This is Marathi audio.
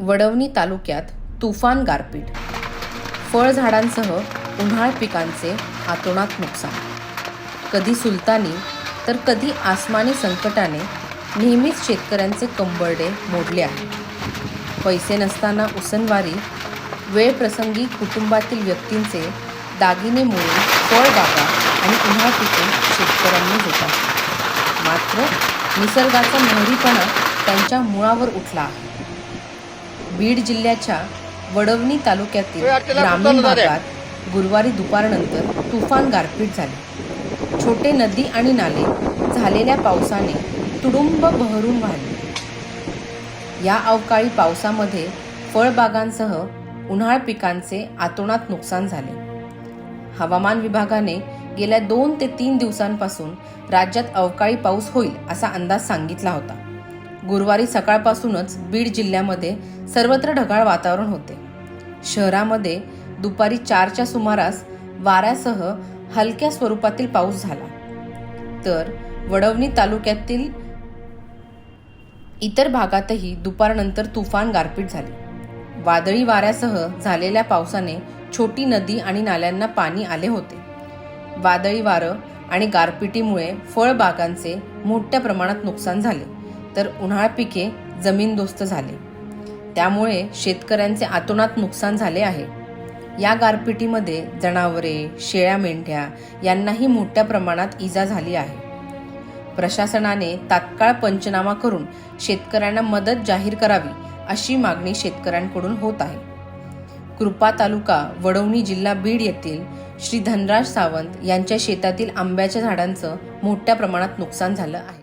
वडवणी तालुक्यात तुफान गारपीट, फळझाडांसह उन्हाळ पिकांचे अतोनात नुकसान. कधी सुलतानी तर कधी आसमानी संकटाने नेहमीच शेतकऱ्यांचे कंबरडे मोडले आहे. पैसे नसताना उसनवारी, वेळ प्रसंगी कुटुंबातील व्यक्तींचे दागिने मोडून फळबागा आणि उन्हाळ पिके शेतकऱ्यांनी जोपासली. मात्र निसर्गाचा मोहरीपणा त्यांच्या मुळावर उठला आहे. बीड जिल्ह्याच्या वडवणी तालुक्यातील ग्रामीण भागात गुरुवारी दुपारनंतर तुफान गारपीट झाली. छोटे नदी आणि नाले झालेल्या पावसाने तुडुंब बहरून वाहले. या अवकाळी पावसामध्ये फळबागांसह उन्हाळ पिकांचे अतोनात नुकसान झाले. हवामान विभागाने गेल्या 2 ते 3 दिवसांपासून राज्यात अवकाळी पाऊस होईल असा अंदाज सांगितला होता. गुरुवारी सकाळपासूनच बीड जिल्ह्यामध्ये सर्वत्र ढगाळ वातावरण होते. शहरामध्ये दुपारी 4च्या सुमारास वाऱ्यासह हलक्या स्वरूपातील पाऊस झाला. तर वडवणी तालुक्यातील इतर भागातही दुपारनंतर तुफान गारपीट झाली. वादळी वाऱ्यासह झालेल्या पावसाने छोटी नदी आणि नाल्यांना पाणी आले होते. वादळी वारं आणि गारपिटीमुळे फळबागांचे मोठ्या प्रमाणात नुकसान झाले, तर उन्हाळ पिके जमीनदोस्त झाले. त्यामुळे शेतकऱ्यांचे अतोनात नुकसान झाले आहे. या गारपिटीमध्ये जनावरे, शेळ्या, मेंढ्या यांनाही मोठ्या प्रमाणात इजा झाली आहे. प्रशासनाने तात्काळ पंचनामा करून शेतकऱ्यांना मदत जाहीर करावी अशी मागणी शेतकऱ्यांकडून होत आहे. कृपा तालुका वडवणी जिल्हा बीड येथील श्री धनराज सावंत यांच्या शेतातील आंब्याच्या झाडांचं मोठ्या प्रमाणात नुकसान झालं आहे.